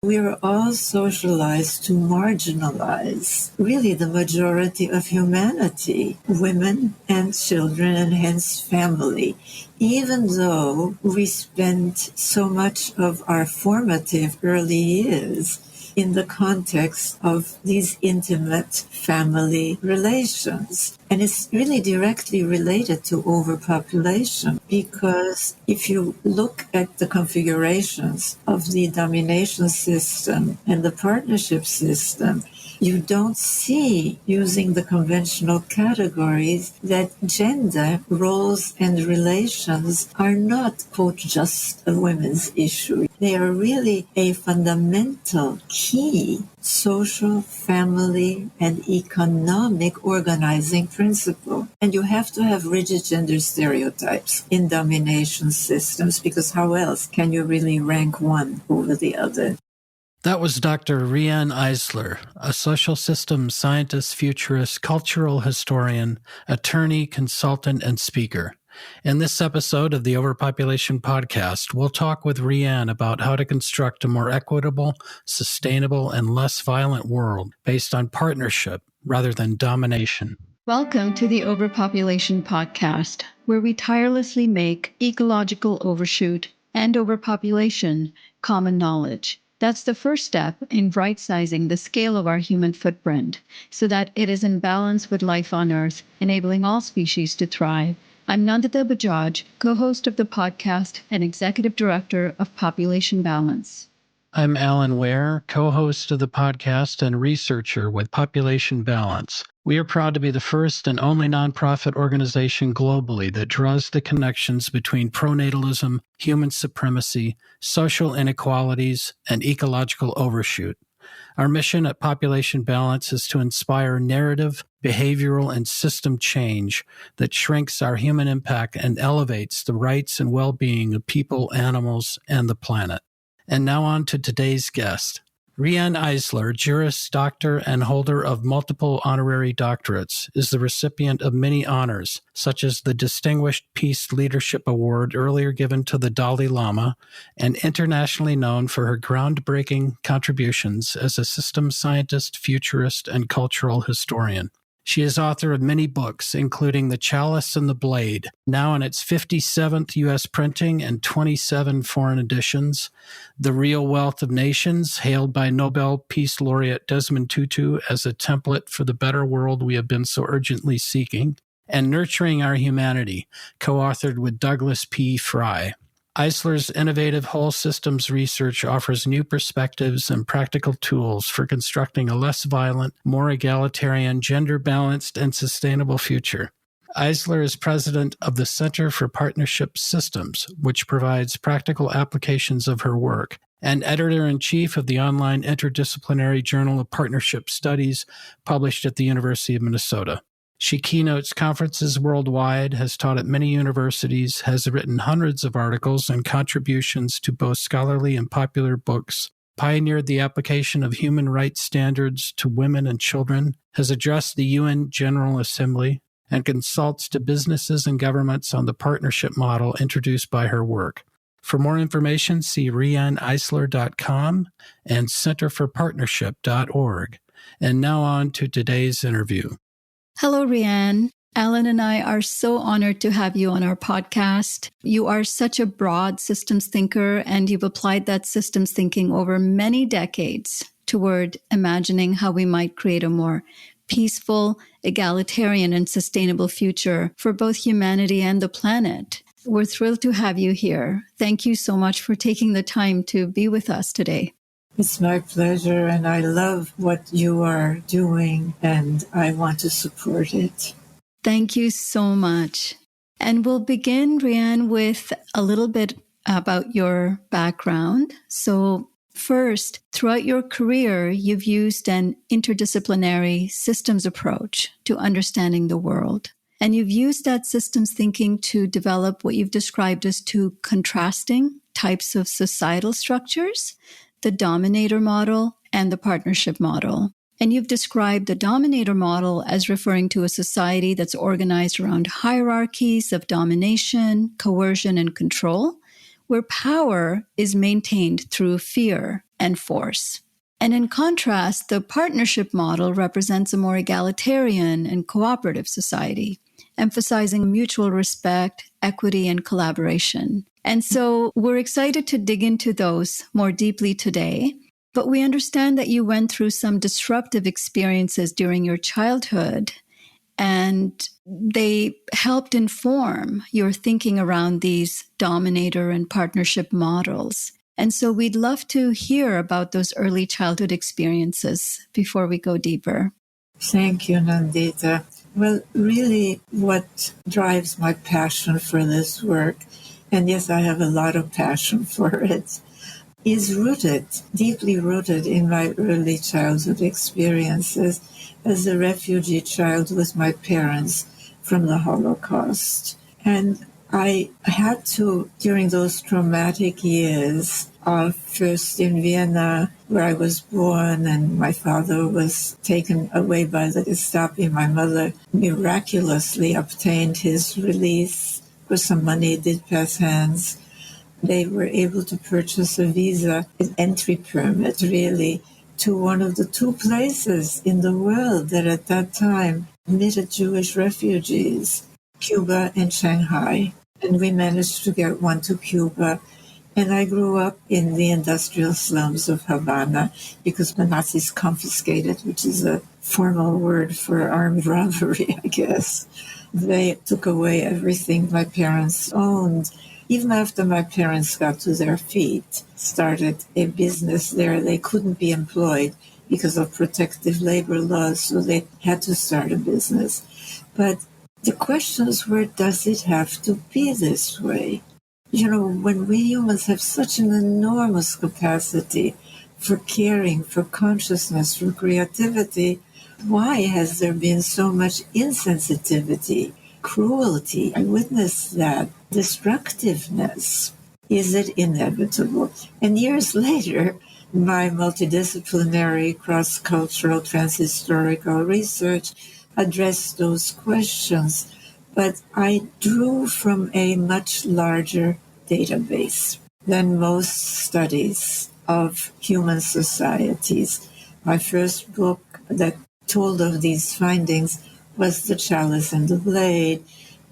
We are all socialized to marginalize really the majority of humanity, women and children, and hence family, even though we spend so much of our formative early years in the context of these intimate family relations. And it's really directly related to overpopulation, because if you look at the configurations of the domination system and the partnership system, you don't see, using the conventional categories, that gender roles and relations are not, quote, just a women's issue. They are really a fundamental key social, family, and economic organizing principle. And you have to have rigid gender stereotypes in domination systems, because how else can you really rank one over the other? That was Dr. Riane Eisler, a social systems scientist, futurist, cultural historian, attorney, consultant, and speaker. In this episode of the Overpopulation Podcast, we'll talk with Riane about how to construct a more equitable, sustainable, and less violent world based on partnership rather than domination. Welcome to the Overpopulation Podcast, where we tirelessly make ecological overshoot and overpopulation common knowledge. That's the first step in right-sizing the scale of our human footprint so that it is in balance with life on Earth, enabling all species to thrive. I'm Nandita Bajaj, co-host of the podcast and executive director of Population Balance. I'm Alan Ware, co-host of the podcast and researcher with Population Balance. We are proud to be the first and only nonprofit organization globally that draws the connections between pronatalism, human supremacy, social inequalities, and ecological overshoot. Our mission at Population Balance is to inspire narrative, behavioral, and system change that shrinks our human impact and elevates the rights and well-being of people, animals, and the planet. And now on to today's guest. Riane Eisler, jurist, doctor, and holder of multiple honorary doctorates, is the recipient of many honors, such as the Distinguished Peace Leadership Award earlier given to the Dalai Lama, and internationally known for her groundbreaking contributions as a systems scientist, futurist, and cultural historian. She is author of many books, including The Chalice and the Blade, now in its 57th U.S. printing and 27 foreign editions, The Real Wealth of Nations, hailed by Nobel Peace Laureate Desmond Tutu as a template for the better world we have been so urgently seeking, and Nurturing Our Humanity, co-authored with Douglas P. Fry. Eisler's innovative whole systems research offers new perspectives and practical tools for constructing a less violent, more egalitarian, gender-balanced, and sustainable future. Eisler is president of the Center for Partnership Systems, which provides practical applications of her work, and editor-in-chief of the online interdisciplinary Journal of Partnership Studies, published at the University of Minnesota. She keynotes conferences worldwide, has taught at many universities, has written hundreds of articles and contributions to both scholarly and popular books, pioneered the application of human rights standards to women and children, has addressed the UN General Assembly, and consults to businesses and governments on the partnership model introduced by her work. For more information, see RianeEisler.com and centerforpartnership.org. And now on to today's interview. Hello, Riane. Alan and I are so honored to have you on our podcast. You are such a broad systems thinker, and you've applied that systems thinking over many decades toward imagining how we might create a more peaceful, egalitarian, and sustainable future for both humanity and the planet. We're thrilled to have you here. Thank you so much for taking the time to be with us today. It's my pleasure, and I love what you are doing, and I want to support it. Thank you so much. And we'll begin, Riane, with a little bit about your background. So first, throughout your career, you've used an interdisciplinary systems approach to understanding the world. And you've used that systems thinking to develop what you've described as two contrasting types of societal structures: the dominator model and the partnership model. And you've described the dominator model as referring to a society that's organized around hierarchies of domination, coercion, and control, where power is maintained through fear and force. And in contrast, the partnership model represents a more egalitarian and cooperative society, emphasizing mutual respect, equity, and collaboration. And so we're excited to dig into those more deeply today. But we understand that you went through some disruptive experiences during your childhood, and they helped inform your thinking around these dominator and partnership models. And so we'd love to hear about those early childhood experiences before we go deeper. Thank you, Nandita. Well, really, what drives my passion for this work, and yes, I have a lot of passion for it, is deeply rooted in my early childhood experiences as a refugee child with my parents from the Holocaust. And I had to, during those traumatic years, first in Vienna, where I was born, and my father was taken away by the Gestapo. My mother miraculously obtained his release with some money, did pass hands. They were able to purchase a visa, an entry permit, really, to one of the two places in the world that at that time admitted Jewish refugees, Cuba and Shanghai. And we managed to get one to Cuba. And I grew up in the industrial slums of Havana because the Nazis confiscated, which is a formal word for armed robbery, I guess. They took away everything my parents owned. Even after my parents got to their feet, started a business there, they couldn't be employed because of protective labor laws, so they had to start a business. But the questions were, does it have to be this way? You know, when we humans have such an enormous capacity for caring, for consciousness, for creativity, why has there been so much insensitivity, cruelty? I witnessed that. Destructiveness. Is it inevitable? And years later, my multidisciplinary, cross-cultural, transhistorical research addressed those questions, but I drew from a much larger database than most studies of human societies. My first book that told of these findings was The Chalice and the Blade,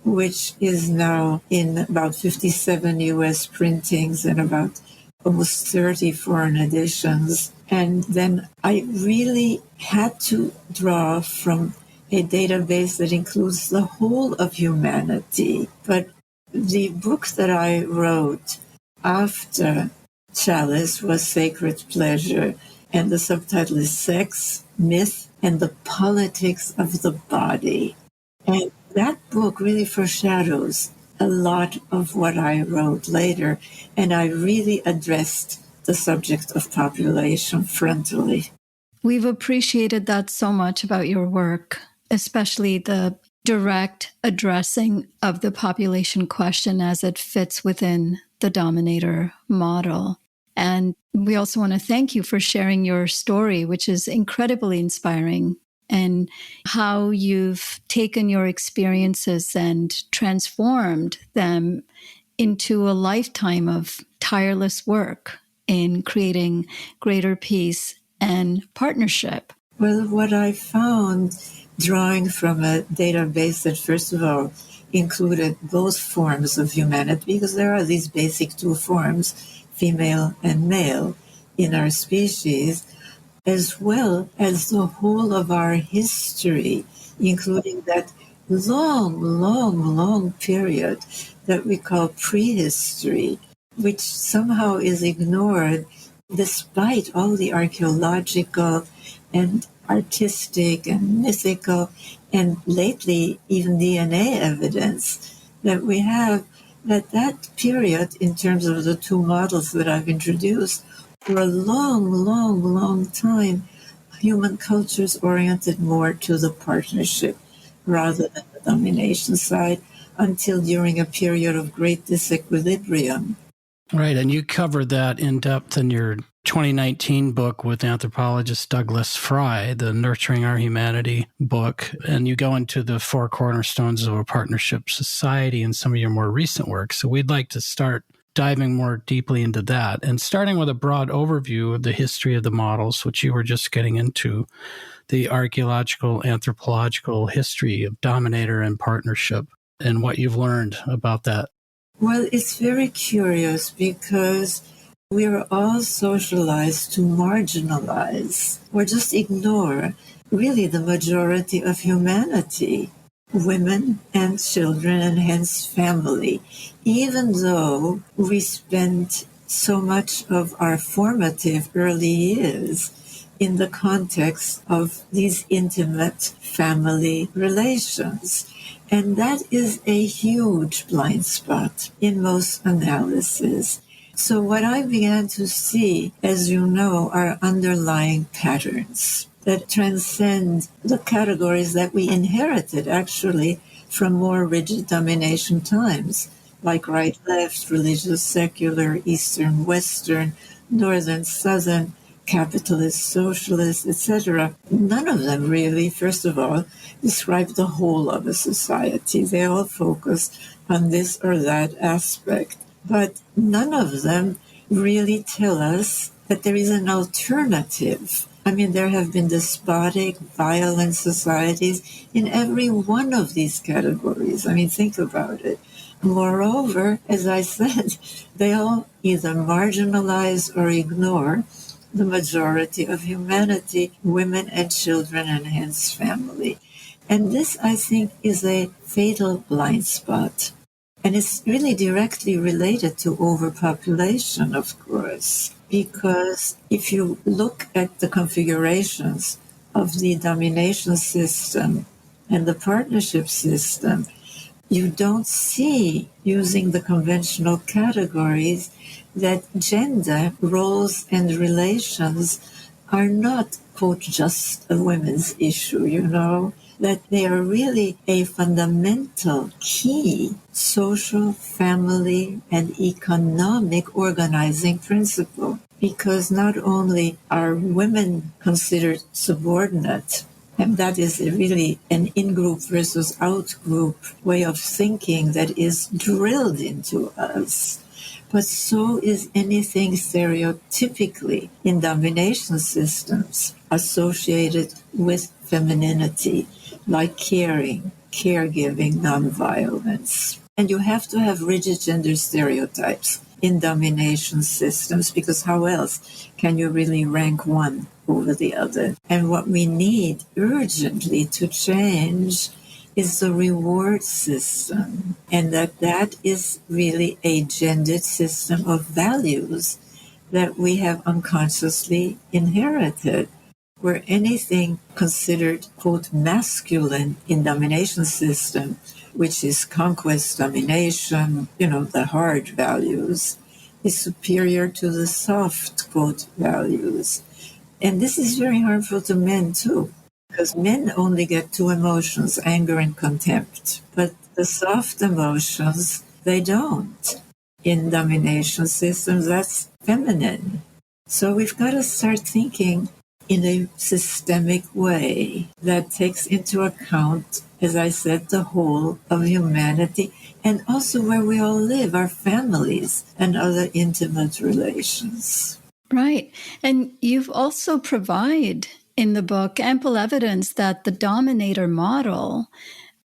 which is now in about 57 U.S. printings and about almost 30 foreign editions. And then I really had to draw from a database that includes the whole of humanity. But the book that I wrote after Chalice was Sacred Pleasure, and the subtitle is Sex, Myth, and the Politics of the Body. And that book really foreshadows a lot of what I wrote later, and I really addressed the subject of population frontally. We've appreciated that so much about your work, especially the direct addressing of the population question as it fits within the dominator model. And we also want to thank you for sharing your story, which is incredibly inspiring, and how you've taken your experiences and transformed them into a lifetime of tireless work in creating greater peace and partnership. Well, what I found, drawing from a database that, first of all, included both forms of humanity, because there are these basic two forms, female and male, in our species, as well as the whole of our history, including that long period that we call prehistory, which somehow is ignored despite all the archaeological and artistic and mythical and lately even DNA evidence that we have, that period, in terms of the two models that I've introduced, for a long time, human cultures oriented more to the partnership rather than the domination side, until during a period of great disequilibrium. Right, and you covered that in depth in your 2019 book with anthropologist Douglas Fry, the Nurturing Our Humanity book, and you go into the four cornerstones of a partnership society in some of your more recent work. So we'd like to start diving more deeply into that and starting with a broad overview of the history of the models, which you were just getting into, the archaeological, anthropological history of dominator and partnership and what you've learned about that. Well, it's very curious because we're all socialized to marginalize or just ignore really the majority of humanity, women and children and hence family, even though we spend so much of our formative early years in the context of these intimate family relations. And that is a huge blind spot in most analysis. So what I began to see, as you know, are underlying patterns that transcend the categories that we inherited actually from more rigid domination times, like right-left, religious, secular, Eastern, Western, Northern, Southern, capitalist, socialist, etc. None of them really, first of all, describe the whole of a society. They all focus on this or that aspect. But none of them really tell us that there is an alternative. I mean, there have been despotic, violent societies in every one of these categories. I mean, think about it. Moreover, as I said, they all either marginalize or ignore the majority of humanity, women and children, and hence family. And this, I think, is a fatal blind spot. And it's really directly related to overpopulation, of course, because if you look at the configurations of the domination system and the partnership system, you don't see, using the conventional categories, that gender roles and relations are not, quote, just a women's issue, that they are really a fundamental key social, family, and economic organizing principle. Because not only are women considered subordinate, and that is really an in-group versus out-group way of thinking that is drilled into us, but so is anything stereotypically in domination systems associated with femininity, like caring, caregiving, nonviolence. And you have to have rigid gender stereotypes in domination systems, because how else can you really rank one over the other? And what we need urgently to change is the reward system, and that is really a gendered system of values that we have unconsciously inherited, where anything considered, quote, masculine in domination system, which is conquest, domination, the hard values, is superior to the soft, quote, values. And this is very harmful to men too, because men only get two emotions, anger and contempt. But the soft emotions, they don't. In domination systems, that's feminine. So we've got to start thinking in a systemic way that takes into account, as I said, the whole of humanity, and also where we all live, our families and other intimate relations. Right. And you've also provide in the book ample evidence that the dominator model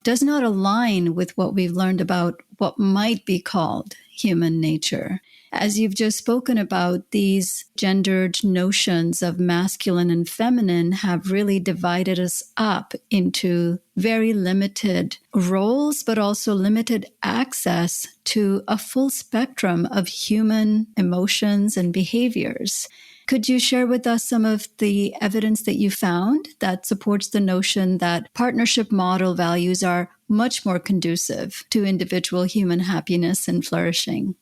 does not align with what we've learned about what might be called human nature. As you've just spoken about, these gendered notions of masculine and feminine have really divided us up into very limited roles, but also limited access to a full spectrum of human emotions and behaviors. Could you share with us some of the evidence that you found that supports the notion that partnership model values are much more conducive to individual human happiness and flourishing?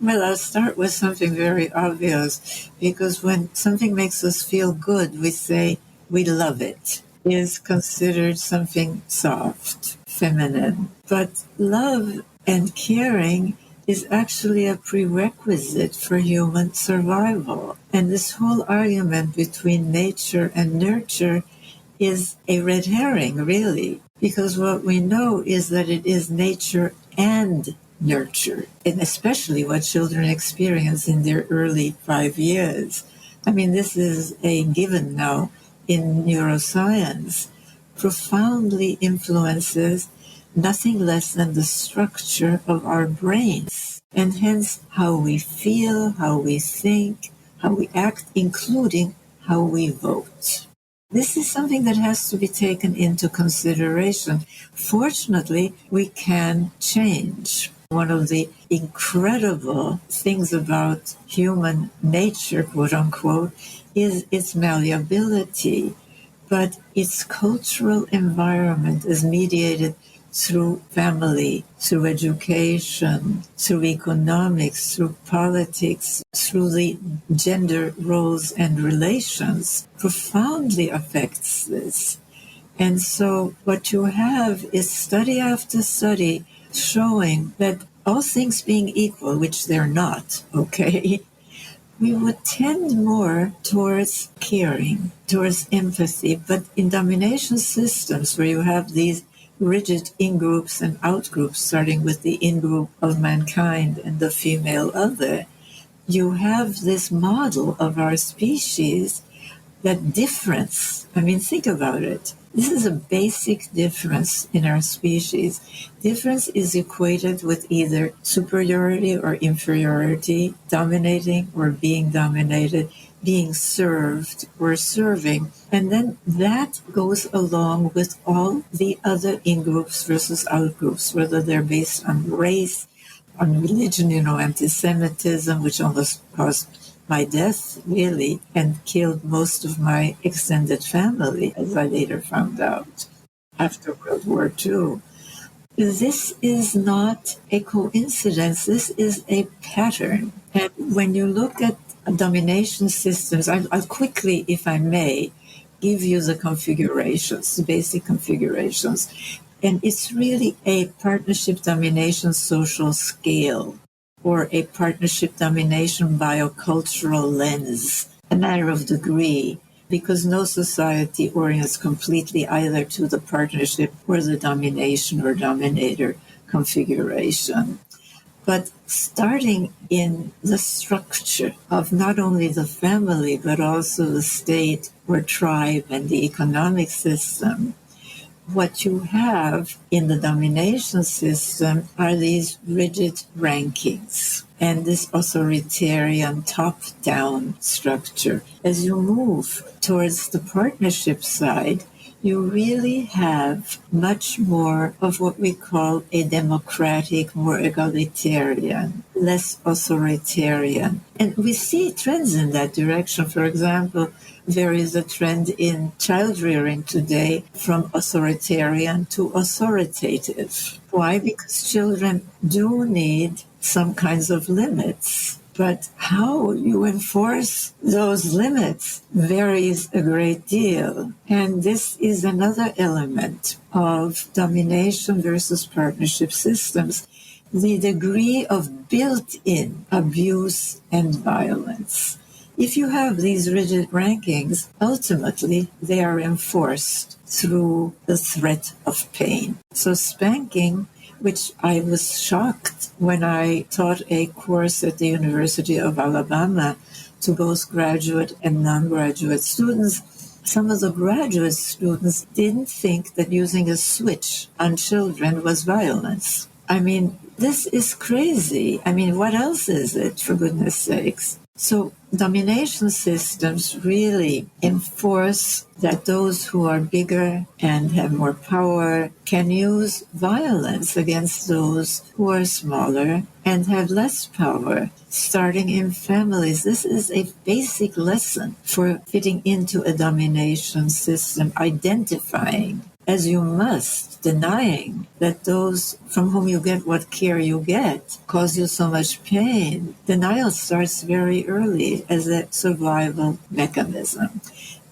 Well, I'll start with something very obvious, because when something makes us feel good, we say we love it. It is considered something soft, feminine. But love and caring is actually a prerequisite for human survival. And this whole argument between nature and nurture is a red herring, really, because what we know is that it is nature and nurtured, and especially what children experience in their early 5 years. I mean, this is a given now in neuroscience, profoundly influences nothing less than the structure of our brains, and hence how we feel, how we think, how we act, including how we vote. This is something that has to be taken into consideration. Fortunately, we can change. One of the incredible things about human nature, quote unquote, is its malleability, but its cultural environment is mediated through family, through education, through economics, through politics, through the gender roles and relations, profoundly affects this. And so what you have is study after study showing that all things being equal, which they're not, okay, we would tend more towards caring, towards empathy. But in domination systems where you have these rigid in-groups and out-groups, starting with the in-group of mankind and the female other, you have this model of our species, that difference. I mean, think about it. This is a basic difference in our species. Difference is equated with either superiority or inferiority, dominating or being dominated, being served or serving. And then that goes along with all the other in-groups versus out-groups, whether they're based on race, on religion, anti-Semitism, which almost caused my death, really, and killed most of my extended family, as I later found out after World War II. This is not a coincidence. This is a pattern. And when you look at domination systems, I'll quickly, if I may, give you the configurations, the basic configurations. And it's really a partnership domination social scale, or a partnership domination biocultural lens, a matter of degree, because no society orients completely either to the partnership or the domination or dominator configuration. But starting in the structure of not only the family, but also the state or tribe and the economic system, what you have in the domination system are these rigid rankings and this authoritarian top-down structure. As you move towards the partnership side, you really have much more of what we call a democratic, more egalitarian, less authoritarian. And we see trends in that direction. For example, there is a trend in child rearing today from authoritarian to authoritative. Why? Because children do need some kinds of limits. But how you enforce those limits varies a great deal. And this is another element of domination versus partnership systems, the degree of built-in abuse and violence. If you have these rigid rankings, ultimately they are enforced through the threat of pain. So spanking, which I was shocked when I taught a course at the University of Alabama to both graduate and non-graduate students, some of the graduate students didn't think that using a switch on children was violence. I mean, this is crazy. I mean, what else is it, for goodness sakes? So domination systems really enforce that those who are bigger and have more power can use violence against those who are smaller and have less power, starting in families. This is a basic lesson for fitting into a domination system, identifying as you must, denying that those from whom you get what care you get cause you so much pain. Denial starts very early as a survival mechanism.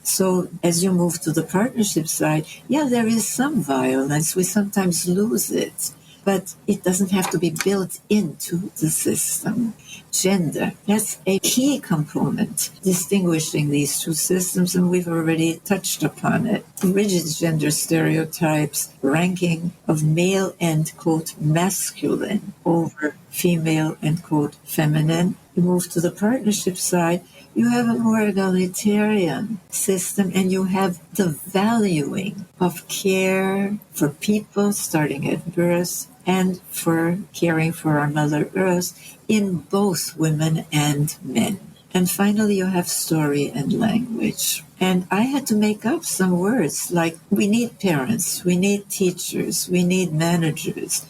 So as you move to the partnership side, yeah, there is some violence. We sometimes lose it, but it doesn't have to be built into the system. gender. That's a key component distinguishing these two systems, and we've already touched upon it. Rigid gender stereotypes, ranking of male and, quote, masculine over female and, quote, feminine. You move to the partnership side, you have a more egalitarian system, and you have the valuing of care for people starting at birth and for caring for our Mother Earth in both women and men. And finally, you have story and language. And I had to make up some words like we need parents, we need teachers, we need managers,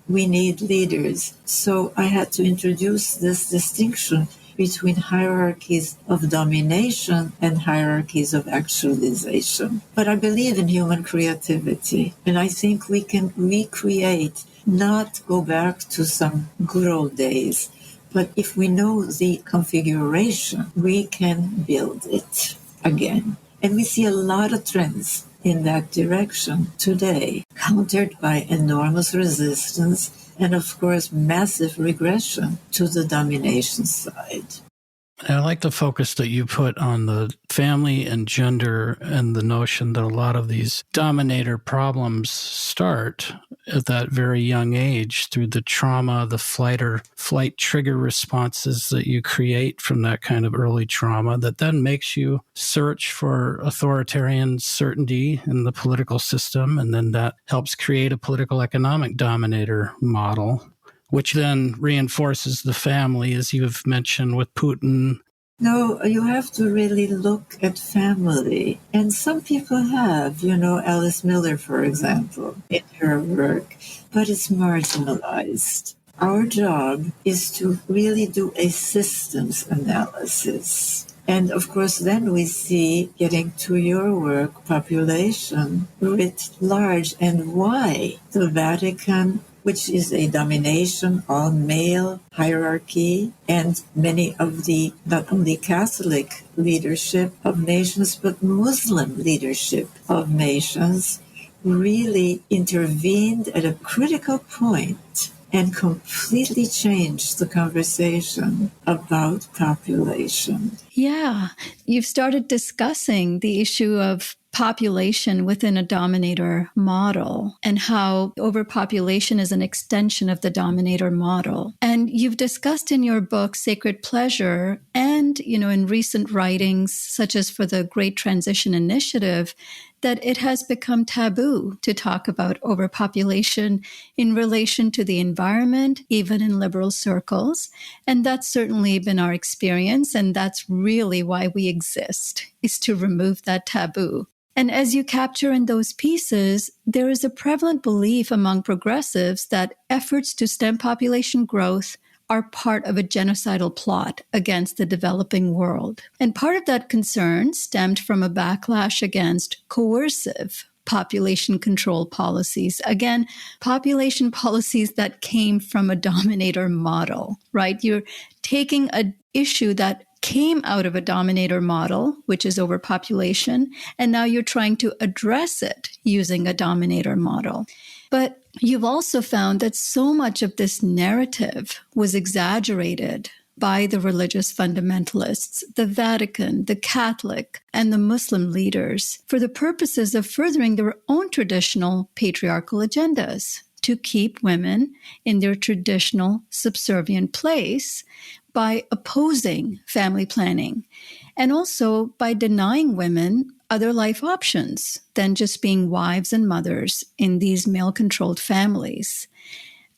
we need leaders. So I had to introduce this distinction between hierarchies of domination and hierarchies of actualization. But I believe in human creativity, and I think we can recreate, not go back to some good old days, but if we know the configuration, we can build it again. And we see a lot of trends in that direction today, countered by enormous resistance and, of course, massive regression to the domination side. I like the focus that you put on the family and gender and the notion that a lot of these dominator problems start at that very young age through the trauma, the flight trigger responses that you create from that kind of early trauma that then makes you search for authoritarian certainty in the political system. And then that helps create a political economic dominator model, which then reinforces the family, as you've mentioned with Putin. No, you have to really look at family. And some people have, Alice Miller, for example, in her work, but it's marginalized. Our job is to really do a systems analysis. And of course, then we see, getting to your work, population writ large, and why the Vatican, which is a domination, all-male hierarchy, and many of the not only Catholic leadership of nations, but Muslim leadership of nations, really intervened at a critical point and completely changed the conversation about population. Yeah, you've started discussing the issue of population within a dominator model and how overpopulation is an extension of the dominator model. And you've discussed in your book Sacred Pleasure and, in recent writings, such as for the Great Transition Initiative, that it has become taboo to talk about overpopulation in relation to the environment, even in liberal circles. And that's certainly been our experience. And that's really why we exist, is to remove that taboo. And as you capture in those pieces, there is a prevalent belief among progressives that efforts to stem population growth are part of a genocidal plot against the developing world. And part of that concern stemmed from a backlash against coercive population control policies. Again, population policies that came from a dominator model, right? You're taking an issue that came out of a dominator model, which is overpopulation, and now you're trying to address it using a dominator model. But you've also found that so much of this narrative was exaggerated by the religious fundamentalists, the Vatican, the Catholic, and the Muslim leaders for the purposes of furthering their own traditional patriarchal agendas to keep women in their traditional subservient place by opposing family planning and also by denying women other life options than just being wives and mothers in these male-controlled families.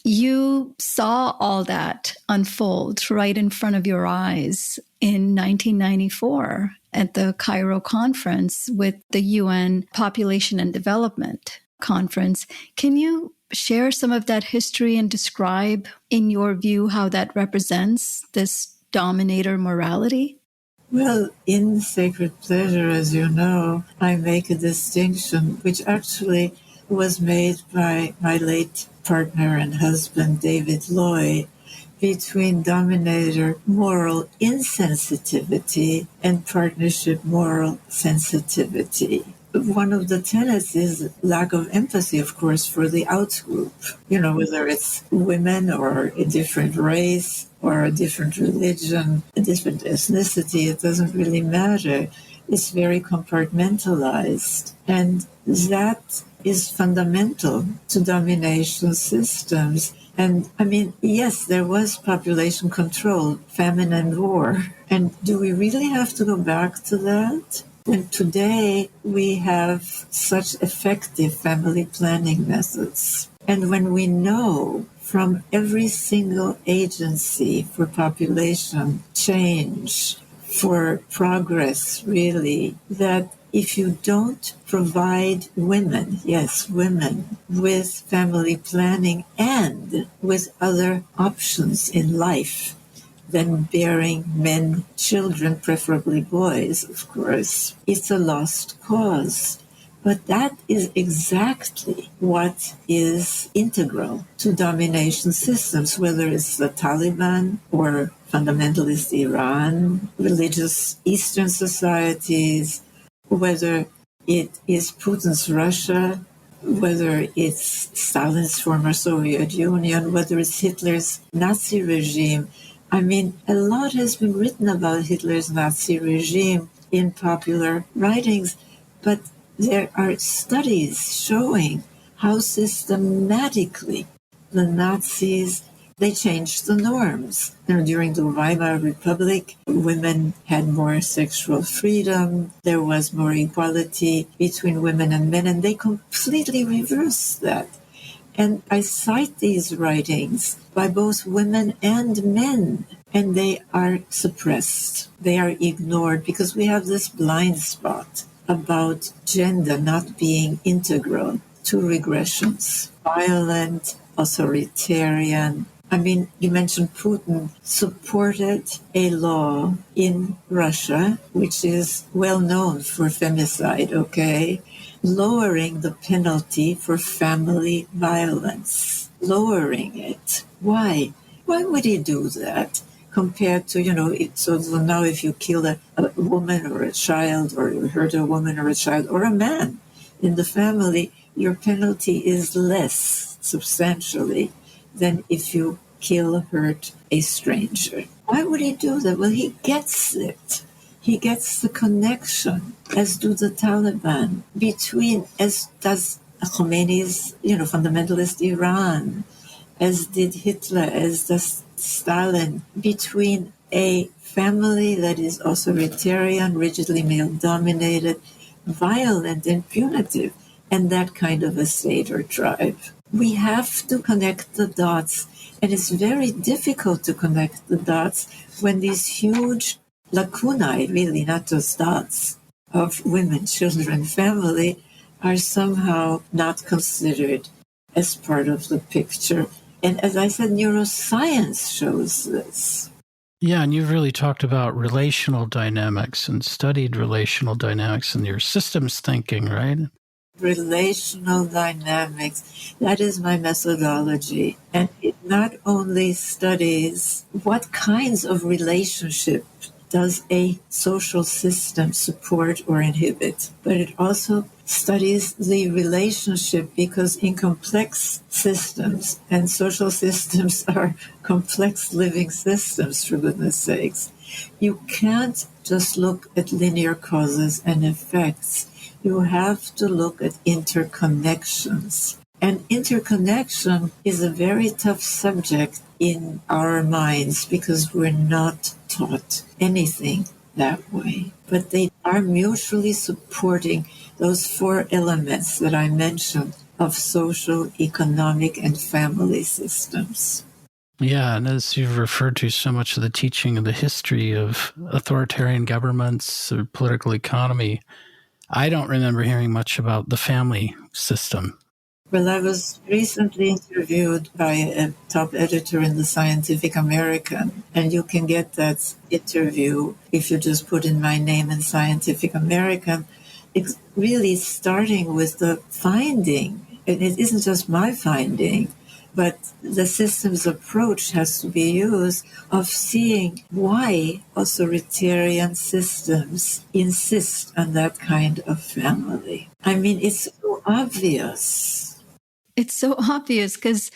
You saw all that unfold right in front of your eyes in 1994 at the Cairo conference with the UN Population and Development Conference. Can you share some of that history and describe, in your view, how that represents this dominator morality? Well, in Sacred Pleasure, as you know, I make a distinction, which actually was made by my late partner and husband, David Lloyd, between dominator moral insensitivity and partnership moral sensitivity. one of the tenets is lack of empathy, of course, for the outgroup. Whether it's women or a different race or a different religion, a different ethnicity, it doesn't really matter. It's very compartmentalized. And that is fundamental to domination systems. And yes, there was population control, famine and war. And do we really have to go back to that? When today we have such effective family planning methods. And when we know from every single agency for population change, for progress, really, that if you don't provide women, yes, women, with family planning and with other options in life than bearing men, children, preferably boys, of course, it's a lost cause. But that is exactly what is integral to domination systems, whether it's the Taliban or fundamentalist Iran, religious Eastern societies, whether it is Putin's Russia, whether it's Stalin's former Soviet Union, whether it's Hitler's Nazi regime. A lot has been written about Hitler's Nazi regime in popular writings, but there are studies showing how systematically the Nazis, they changed the norms. During the Weimar Republic, women had more sexual freedom, there was more equality between women and men, and they completely reversed that. And I cite these writings by both women and men, and they are suppressed. They are ignored because we have this blind spot about gender not being integral to regressions. Violent, authoritarian. You mentioned Putin supported a law in Russia, which is well known for femicide, okay? Lowering the penalty for family violence. Lowering it. Why? Why would he do that? Compared to, so now if you kill a woman or a child or you hurt a woman or a child or a man in the family, your penalty is less substantially than if you kill, hurt a stranger. Why would he do that? Well, he gets it. He gets the connection, as do the Taliban, as does Khomeini's, fundamentalist Iran, as did Hitler, as does Stalin, between a family that is authoritarian, rigidly male-dominated, violent and punitive, and that kind of a state or tribe. We have to connect the dots, and it's very difficult to connect the dots when these huge lacunae, really not just dots, of women, children, family, are somehow not considered as part of the picture. And as I said, neuroscience shows this. Yeah, and you've really talked about relational dynamics and studied relational dynamics in your systems thinking, right? Relational dynamics, that is my methodology. And it not only studies what kinds of relationship does a social system support or inhibit, but it also studies the relationship, because in complex systems, and social systems are complex living systems, for goodness sakes, you can't just look at linear causes and effects. You have to look at interconnections. And interconnection is a very tough subject in our minds because we're not taught anything that way. But they are mutually supporting those four elements that I mentioned of social, economic, and family systems. Yeah, and as you've referred to so much of the teaching of the history of authoritarian governments or political economy, I don't remember hearing much about the family system. Well, I was recently interviewed by a top editor in the Scientific American, and you can get that interview if you just put in my name in Scientific American. It's really starting with the finding, and it isn't just my finding, But the systems approach has to be used of seeing why authoritarian systems insist on that kind of family. I mean, it's so obvious. It's so obvious because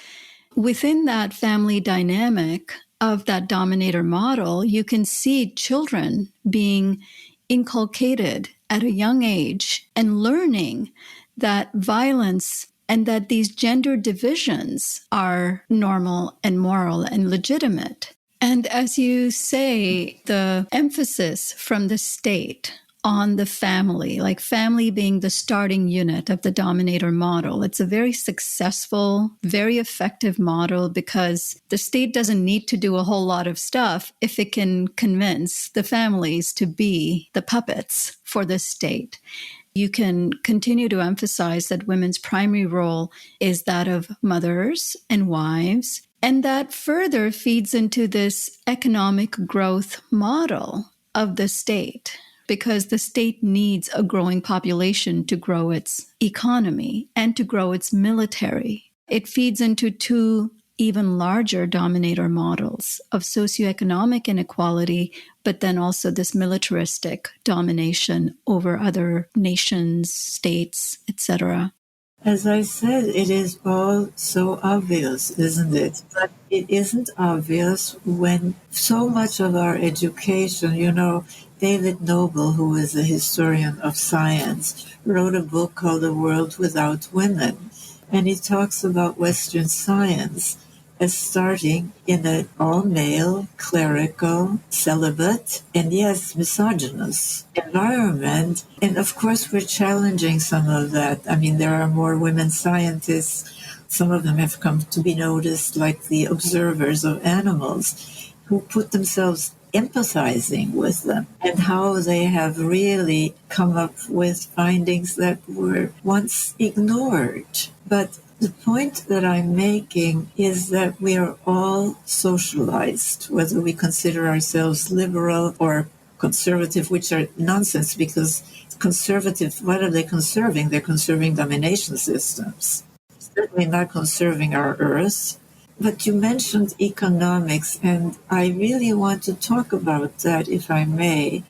within that family dynamic of that dominator model, you can see children being inculcated at a young age and learning that violence and that these gender divisions are normal and moral and legitimate. And as you say, the emphasis from the state on the family, like family being the starting unit of the dominator model. It's a very successful, very effective model because the state doesn't need to do a whole lot of stuff if it can convince the families to be the puppets for the state. You can continue to emphasize that women's primary role is that of mothers and wives, and that further feeds into this economic growth model of the state, because the state needs a growing population to grow its economy and to grow its military. It feeds into two even larger dominator models of socioeconomic inequality, but then also this militaristic domination over other nations, states, etc. As I said, it is all so obvious, isn't it? But it isn't obvious when so much of our education, David Noble, who is a historian of science, wrote a book called The World Without Women. And he talks about Western science as starting in an all-male, clerical, celibate, and yes, misogynist environment. And of course, we're challenging some of that. I mean, there are more women scientists. Some of them have come to be noticed, like the observers of animals, who put themselves empathizing with them and how they have really come up with findings that were once ignored. But the point that I'm making is that we are all socialized, whether we consider ourselves liberal or conservative, which are nonsense, because conservative, what are they conserving? They're conserving domination systems. Certainly not conserving our earth. But you mentioned economics, and I really want to talk about that, if I may,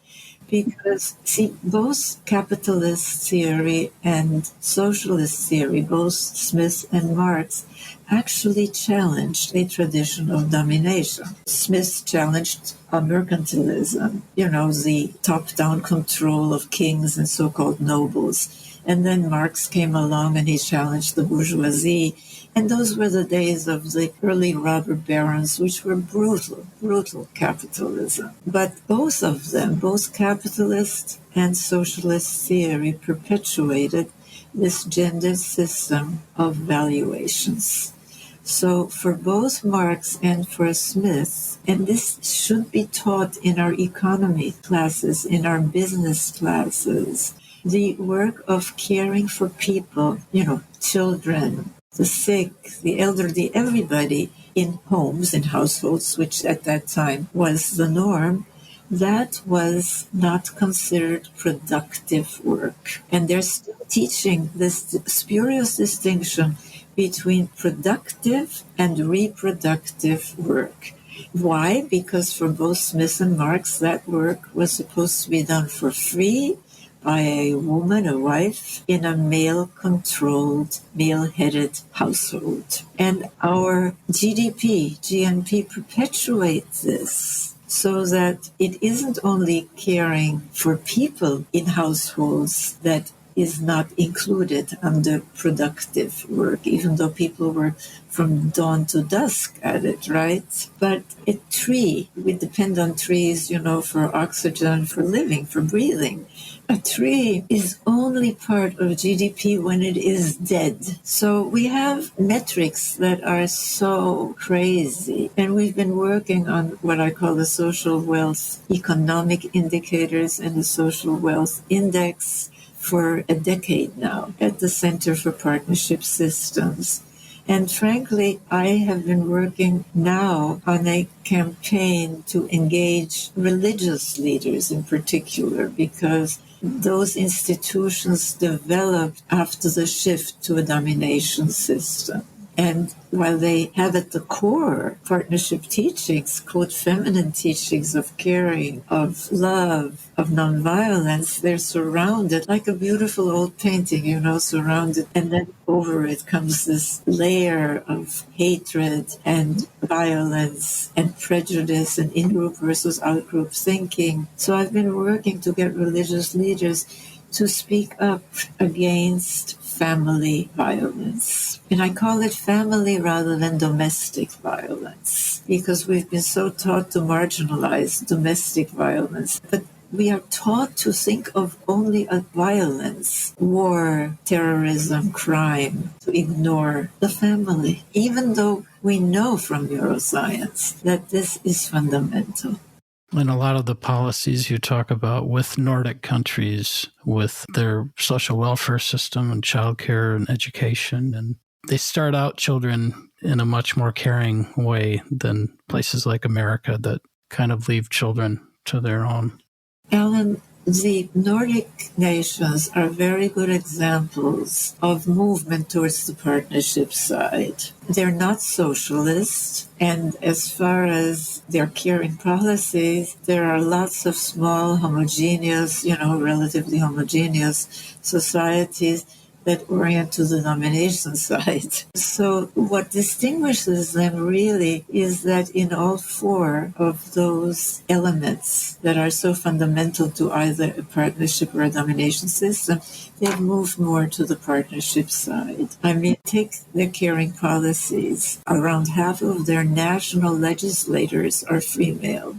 because, see, both capitalist theory and socialist theory, both Smith and Marx, actually challenged a tradition of domination. Smith challenged mercantilism, the top-down control of kings and so-called nobles. And then Marx came along and he challenged the bourgeoisie. And those were the days of the early robber barons, which were brutal capitalism. But both of them, both capitalist and socialist theory, perpetuated this gender system of valuations. So for both Marx and for Smith, and this should be taught in our economy classes, in our business classes, the work of caring for people, children, the sick, the elderly, everybody in homes, in households, which at that time was the norm, that was not considered productive work. And they're still teaching this spurious distinction between productive and reproductive work. Why? Because for both Smith and Marx, that work was supposed to be done for free by a woman, a wife, in a male-controlled, male-headed household. And our GNP perpetuates this so that it isn't only caring for people in households that is not included under productive work, even though people work from dawn to dusk at it, right? But a tree, we depend on trees, for oxygen, for living, for breathing. A tree is only part of GDP when it is dead. So we have metrics that are so crazy. And we've been working on what I call the social wealth economic indicators and the social wealth index for a decade now at the Center for Partnership Systems. And frankly, I have been working now on a campaign to engage religious leaders in particular, because those institutions developed after the shift to a domination system. And while they have at the core partnership teachings, quote, feminine teachings of caring, of love, of nonviolence, they're surrounded like a beautiful old painting, surrounded. And then over it comes this layer of hatred and violence and prejudice and in-group versus out-group thinking. So I've been working to get religious leaders to speak up against family violence. And I call it family rather than domestic violence, because we've been so taught to marginalize domestic violence. But we are taught to think of only violence, war, terrorism, crime, to ignore the family, even though we know from neuroscience that this is fundamental. And a lot of the policies you talk about with Nordic countries, with their social welfare system and childcare and education, and they start out children in a much more caring way than places like America that kind of leave children to their own. Alan, the Nordic nations are very good examples of movement towards the partnership side. They're not socialist, and as far as their caring policies, there are lots of small, homogeneous, relatively homogeneous societies that orient to the domination side. So what distinguishes them really is that in all four of those elements that are so fundamental to either a partnership or a domination system, they've moved more to the partnership side. I mean, take their caring policies. Around half of their national legislators are female.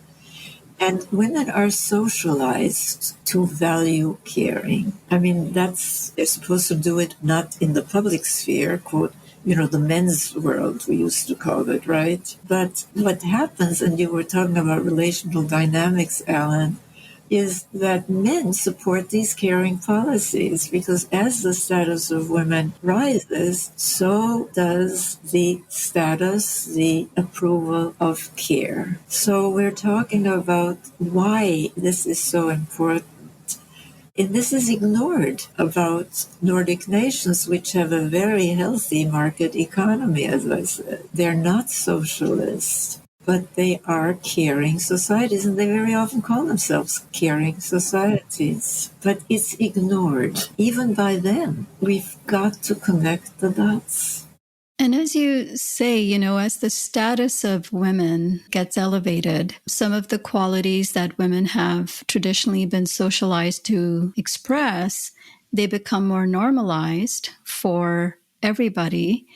And women are socialized to value caring. I mean, they're supposed to do it not in the public sphere, quote, the men's world, we used to call it, right? But what happens, and you were talking about relational dynamics, Alan, is that men support these caring policies, because as the status of women rises, so does the status, the approval of care. So we're talking about why this is so important. And this is ignored about Nordic nations, which have a very healthy market economy, as I said. They're not socialist, but they are caring societies, and they very often call themselves caring societies. But it's ignored, even by them. We've got to connect the dots. And as you say, as the status of women gets elevated, some of the qualities that women have traditionally been socialized to express, they become more normalized for everybody.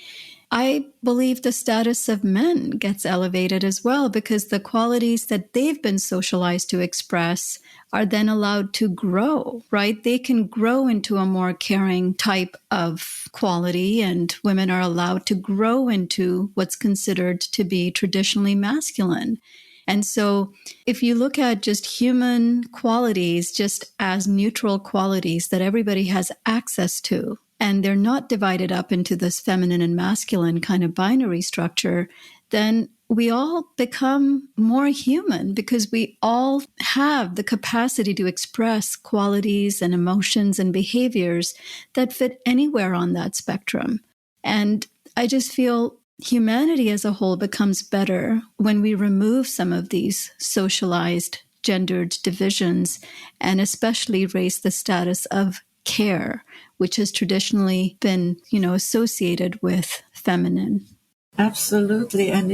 I believe the status of men gets elevated as well, because the qualities that they've been socialized to express are then allowed to grow, right? They can grow into a more caring type of quality, and women are allowed to grow into what's considered to be traditionally masculine. And so if you look at just human qualities just as neutral qualities that everybody has access to, and they're not divided up into this feminine and masculine kind of binary structure, then we all become more human, because we all have the capacity to express qualities and emotions and behaviors that fit anywhere on that spectrum. And I just feel humanity as a whole becomes better when we remove some of these socialized gendered divisions, and especially raise the status of care, which has traditionally been, associated with feminine. Absolutely. And,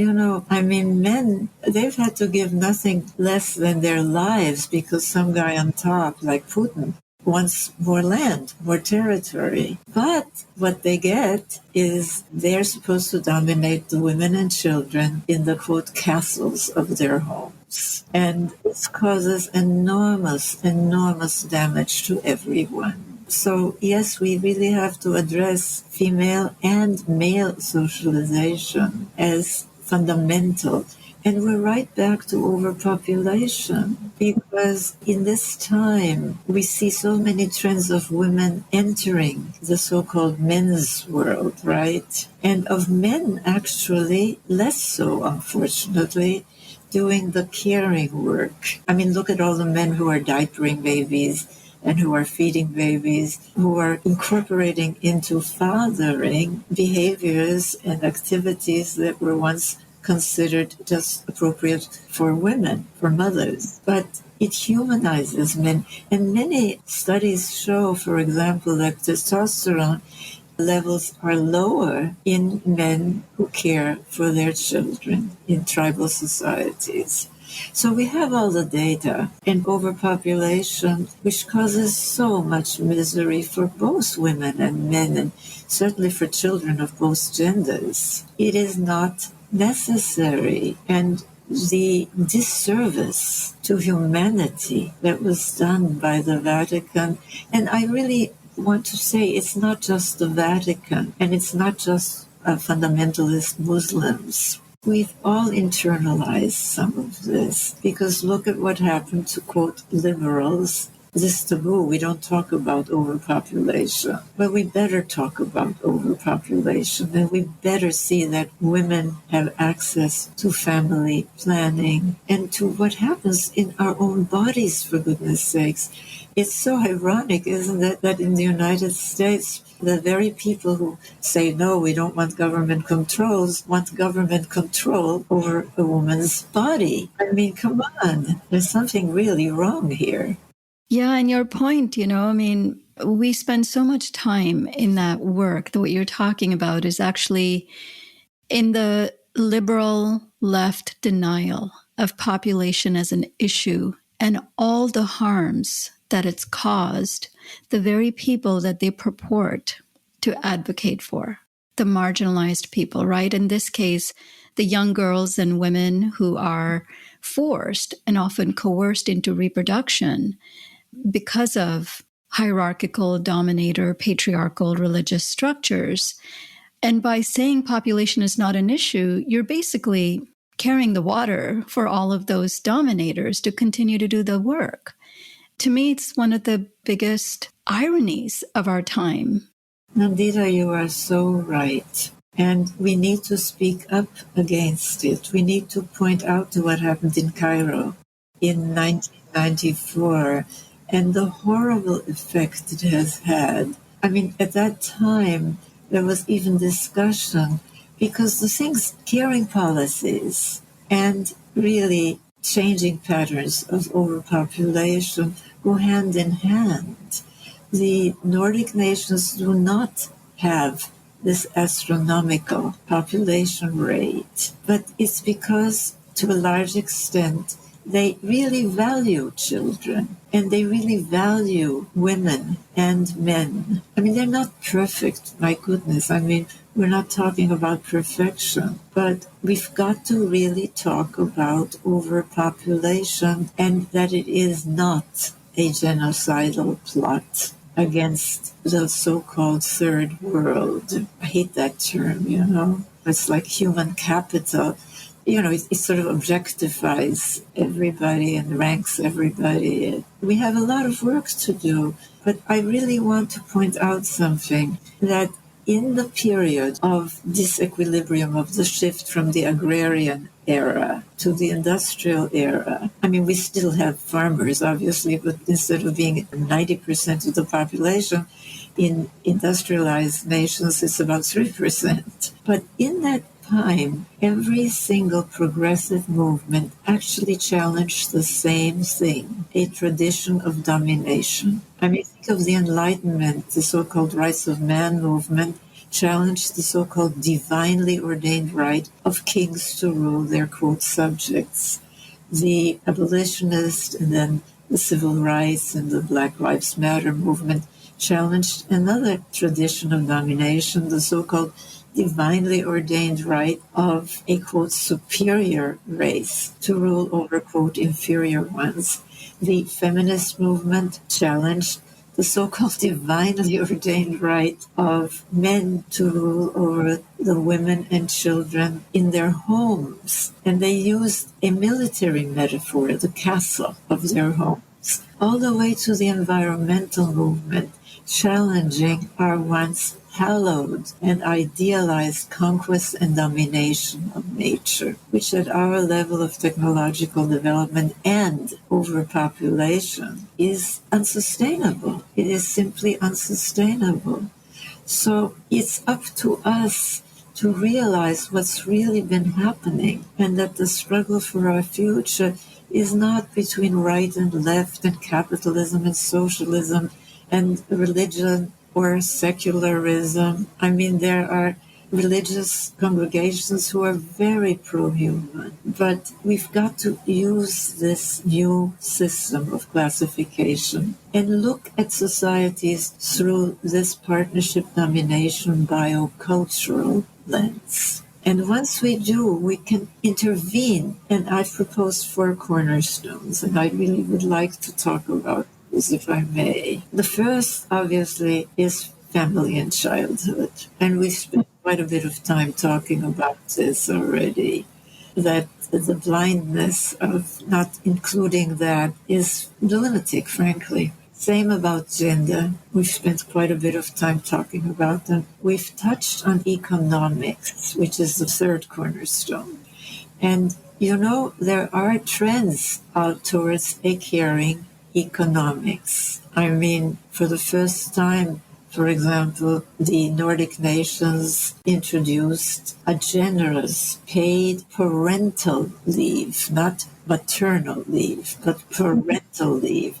men, they've had to give nothing less than their lives, because some guy on top, like Putin, wants more land, more territory. But what they get is they're supposed to dominate the women and children in the, quote, castles of their homes. And this causes enormous, enormous damage to everyone. So, yes, we really have to address female and male socialization as fundamental. And we're right back to overpopulation, because in this time, we see so many trends of women entering the so-called men's world, right? And of men, actually, less so, unfortunately, doing the caring work. I mean, look at all the men who are diapering babies and who are feeding babies, who are incorporating into fathering behaviors and activities that were once considered just appropriate for women, for mothers. But it humanizes men. And many studies show, for example, that testosterone levels are lower in men who care for their children in tribal societies. So we have all the data, and overpopulation, which causes so much misery for both women and men, and certainly for children of both genders. It is not necessary, and the disservice to humanity that was done by the Vatican, and I really want to say it's not just the Vatican, and it's not just fundamentalist Muslims. We've all internalized some of this, because look at what happened to, quote, liberals. This taboo, we don't talk about overpopulation, but we better talk about overpopulation, and we better see that women have access to family planning and to what happens in our own bodies, for goodness sakes. It's so ironic, isn't it, that in the United States, the very people who say, no, we don't want government controls, want government control over a woman's body. I mean, come on, there's something really wrong here. Yeah, and your point, we spend so much time in that work that what you're talking about is actually in the liberal left denial of population as an issue and all the harms that it's caused the very people that they purport to advocate for, the marginalized people, right? In this case, the young girls and women who are forced and often coerced into reproduction because of hierarchical, dominator, patriarchal religious structures. And by saying population is not an issue, you're basically carrying the water for all of those dominators to continue to do the work. To me, it's one of the biggest ironies of our time. Nandita, you are so right. And we need to speak up against it. We need to point out to what happened in Cairo in 1994 and the horrible effect it has had. I mean, at that time, there was even discussion because the things, caring policies and really changing patterns of overpopulation go hand in hand. The Nordic nations do not have this astronomical population rate, but it's because, to a large extent, they really value children and they really value women and men. I mean, they're not perfect, my goodness. I mean, we're not talking about perfection, but we've got to really talk about overpopulation and that it is not a genocidal plot against the so-called third world. I hate that term, It's like human capital. It sort of objectifies everybody and ranks everybody. We have a lot of work to do, but I really want to point out something, that in the period of disequilibrium, of the shift from the agrarian era to the industrial era, I mean, we still have farmers, obviously, but instead of being 90% of the population, in industrialized nations, it's about 3%. But in that time, every single progressive movement actually challenged the same thing, a tradition of domination. I mean, think of the Enlightenment, the so-called rights of man movement, challenged the so-called divinely ordained right of kings to rule their, quote, subjects. The abolitionists and then the civil rights and the Black Lives Matter movement challenged another tradition of domination, the so-called divinely ordained right of a, quote, superior race to rule over, quote, inferior ones. The feminist movement challenged the so-called divinely ordained right of men to rule over the women and children in their homes. And they used a military metaphor, the castle of their homes, all the way to the environmental movement, challenging our once hallowed and idealized conquest and domination of nature, which at our level of technological development and overpopulation is unsustainable. It is simply unsustainable. So it's up to us to realize what's really been happening and that the struggle for our future is not between right and left and capitalism and socialism and religion or secularism. I mean, there are religious congregations who are very pro-human, but we've got to use this new system of classification and look at societies through this partnership domination biocultural lens. And once we do, we can intervene. And I've proposed 4 cornerstones, and I really would like to talk about these, if I may. The first, obviously, is family and childhood. And we've spent quite a bit of time talking about this already, that the blindness of not including that is lunatic, frankly. Same about gender. We've spent quite a bit of time talking about them. We've touched on economics, which is the third cornerstone. And, you know, there are trends out towards a caring economics. I mean, for the first time, for example, the Nordic nations introduced a generous paid parental leave, not maternal leave, but parental leave.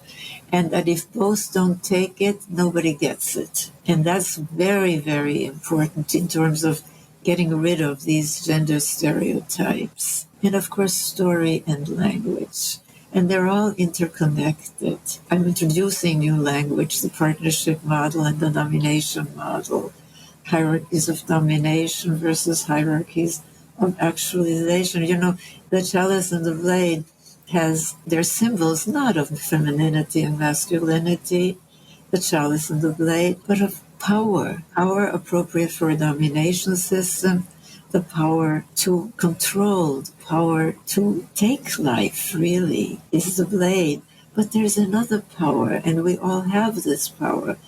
And that if both don't take it, nobody gets it. And that's very, very important in terms of getting rid of these gender stereotypes. And of course, story and language. And they're all interconnected. I'm introducing new language, the partnership model and the domination model, hierarchies of domination versus hierarchies of actualization. You know, the chalice and the blade has their symbols not of femininity and masculinity, the chalice and the blade, but of power, power appropriate for a domination system, the power to control, the power to take life, really, is the blade. But there's another power, and we all have this power.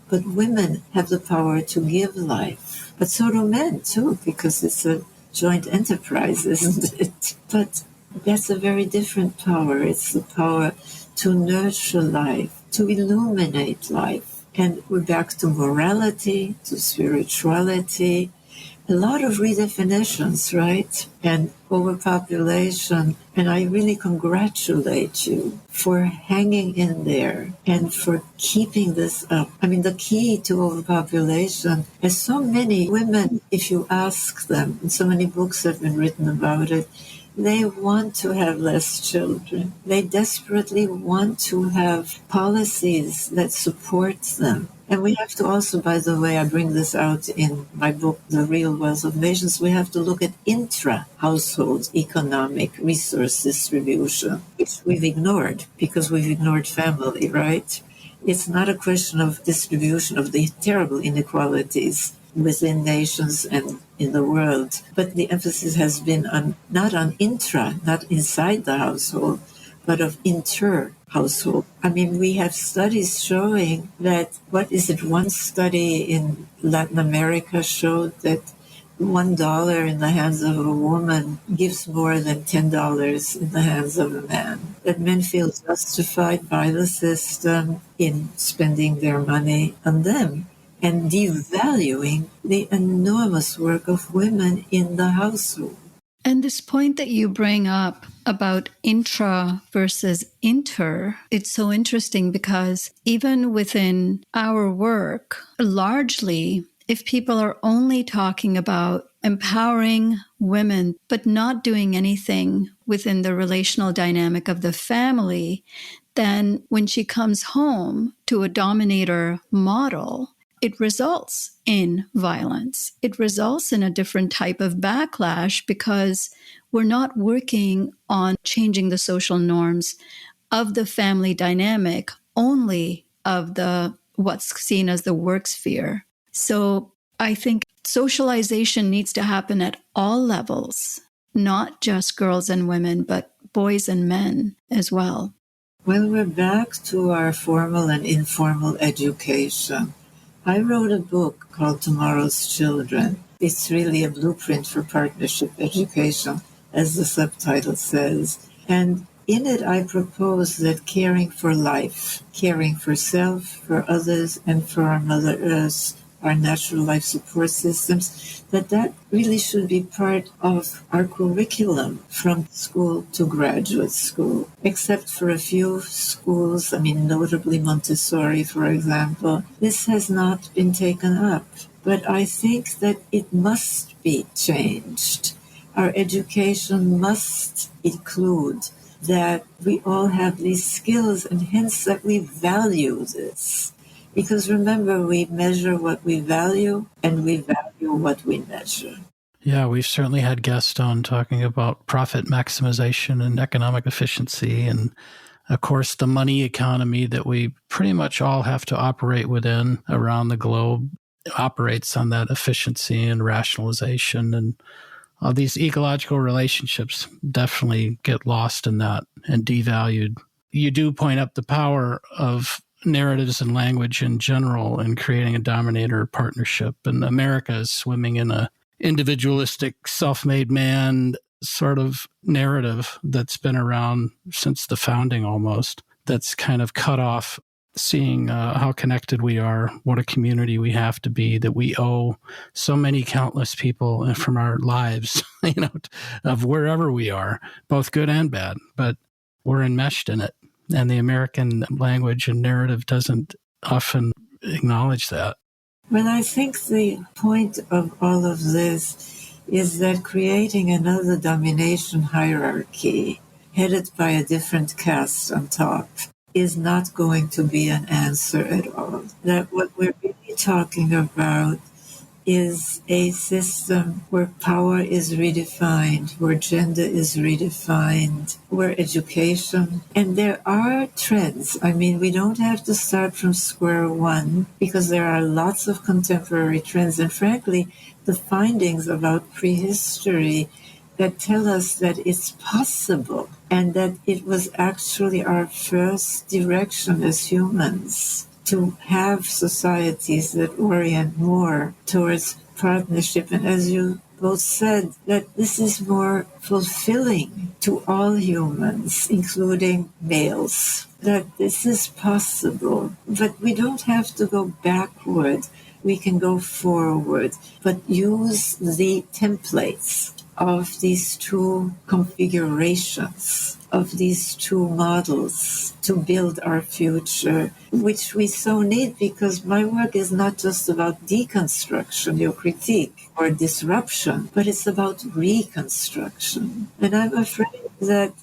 But women have the power to give life. But so do men, too, because it's a joint enterprise, isn't it? But that's a very different power. It's the power to nurture life, to illuminate life. And we're back to morality, to spirituality, a lot of redefinitions, right? And overpopulation. And I really congratulate you for hanging in there and for keeping this up. I mean, the key to overpopulation is so many women, if you ask them, and so many books have been written about it, they want to have less children. They desperately want to have policies that support them. And we have to also, by the way, I bring this out in my book, The Real Wealth of Nations, we have to look at intra-household economic resource distribution, which we've ignored because we've ignored family, right? It's not a question of distribution of the terrible inequalities within nations and in the world, but the emphasis has been on not on intra, not inside the household, but of inter-household. I mean, we have studies showing that, one study in Latin America showed that $1 in the hands of a woman gives more than $10 in the hands of a man. That men feel justified by the system in spending their money on them and devaluing the enormous work of women in the household. And this point that you bring up about intra versus inter, it's so interesting because even within our work, largely, if people are only talking about empowering women, but not doing anything within the relational dynamic of the family, then when she comes home to a dominator model, it results in violence. It results in a different type of backlash because we're not working on changing the social norms of the family dynamic, only of the what's seen as the work sphere. So I think socialization needs to happen at all levels, not just girls and women, but boys and men as well. Well, we're back to our formal and informal education. I wrote a book called Tomorrow's Children. It's really a blueprint for partnership education, as the subtitle says. And in it, I propose that caring for life, caring for self, for others, and for our Mother Earth, our natural life support systems, that really should be part of our curriculum from school to graduate school, except for a few schools, notably Montessori, for example. This has not been taken up, but I think that it must be changed. Our education must include that we all have these skills and hence that we value this. Because remember, we measure what we value and we value what we measure. Yeah, we've certainly had guests on talking about profit maximization and economic efficiency and, of course, the money economy that we pretty much all have to operate within around the globe operates on that efficiency and rationalization, and all these ecological relationships definitely get lost in that and devalued. You do point up the power of narratives and language in general in creating a dominator partnership, and America is swimming in a individualistic, self-made man sort of narrative that's been around since the founding almost, that's kind of cut off seeing how connected we are, what a community we have to be, that we owe so many countless people from our lives, of wherever we are, both good and bad, but we're enmeshed in it. And the American language and narrative doesn't often acknowledge that. Well, I think the point of all of this is that creating another domination hierarchy headed by a different caste on top is not going to be an answer at all. That what we're really talking about is a system where power is redefined, where gender is redefined, where education, and there are trends. We don't have to start from square one because there are lots of contemporary trends, and frankly, the findings about prehistory that tell us that it's possible and that it was actually our first direction as humans to have societies that orient more towards partnership. And as you both said, that this is more fulfilling to all humans, including males, that this is possible. But we don't have to go backward. We can go forward, but use the templates of these two configurations, of these two models to build our future, which we so need, because my work is not just about deconstruction or critique or disruption, but it's about reconstruction. And I'm afraid that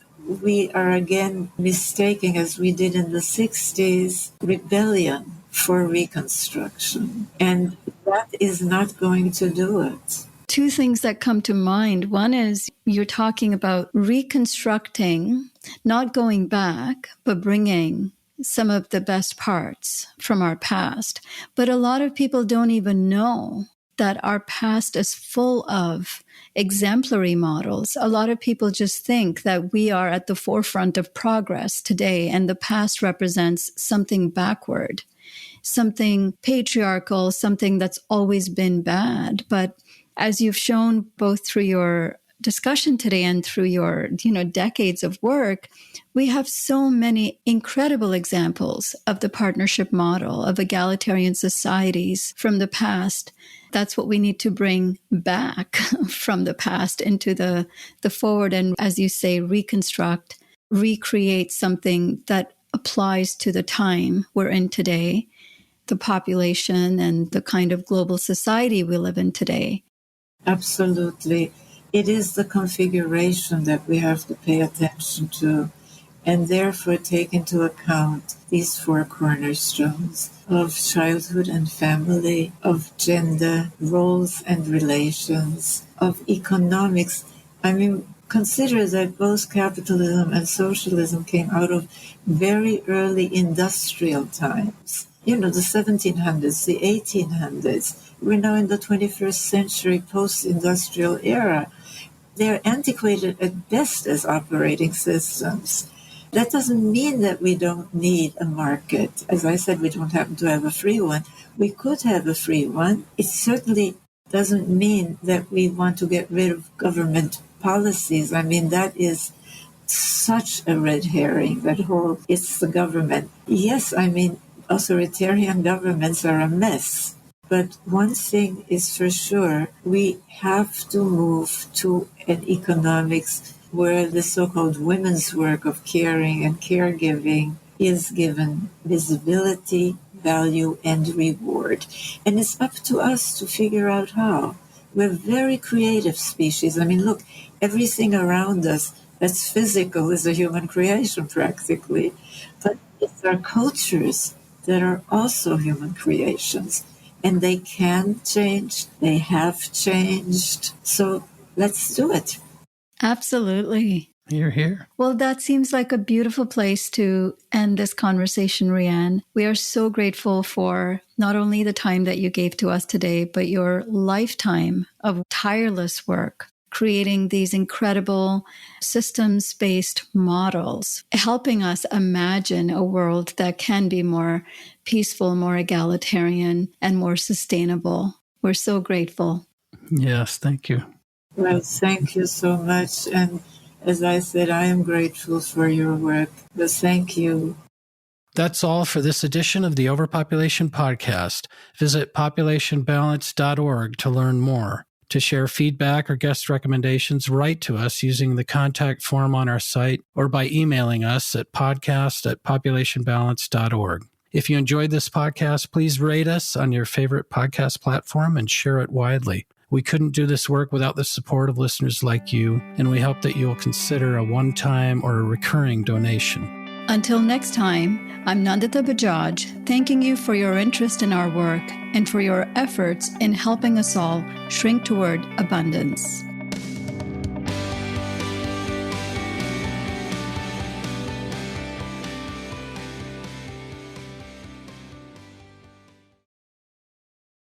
we are again mistaking, as we did in the 60s, rebellion for reconstruction. And that is not going to do it. Two things that come to mind. One is you're talking about reconstructing, not going back, but bringing some of the best parts from our past. But a lot of people don't even know that our past is full of exemplary models. A lot of people just think that we are at the forefront of progress today, and the past represents something backward, something patriarchal, something that's always been bad. But as you've shown both through your discussion today and through your, decades of work, we have so many incredible examples of the partnership model of egalitarian societies from the past. That's what we need to bring back from the past into the forward. And as you say, reconstruct, recreate something that applies to the time we're in today, the population and the kind of global society we live in today. Absolutely. It is the configuration that we have to pay attention to, and therefore take into account these four cornerstones of childhood and family, of gender, roles and relations, of economics. Consider that both capitalism and socialism came out of very early industrial times. The 1700s, the 1800s. We're now in the 21st century post-industrial era. They're antiquated at best as operating systems. That doesn't mean that we don't need a market. As I said, we don't happen to have a free one. We could have a free one. It certainly doesn't mean that we want to get rid of government policies. I mean, that is such a red herring, that whole, it's the government. Yes, I mean, authoritarian governments are a mess. But one thing is for sure, we have to move to an economics where the so-called women's work of caring and caregiving is given visibility, value, and reward. And it's up to us to figure out how. We're a very creative species. I mean, look, everything around us that's physical is a human creation practically. But it's our cultures that are also human creations. And they can change. They have changed. So let's do it. Absolutely. You're here. Well, that seems like a beautiful place to end this conversation, Riane. We are so grateful for not only the time that you gave to us today, but your lifetime of tireless work, creating these incredible systems-based models, helping us imagine a world that can be more peaceful, more egalitarian, and more sustainable. We're so grateful. Yes, thank you. Well, thank you so much. And as I said, I am grateful for your work. But thank you. That's all for this edition of the Overpopulation Podcast. Visit populationbalance.org to learn more. To share feedback or guest recommendations, write to us using the contact form on our site or by emailing us at podcast@populationbalance.org. If you enjoyed this podcast, please rate us on your favorite podcast platform and share it widely. We couldn't do this work without the support of listeners like you, and we hope that you will consider a one-time or a recurring donation. Until next time, I'm Nandita Bajaj, thanking you for your interest in our work and for your efforts in helping us all shrink toward abundance.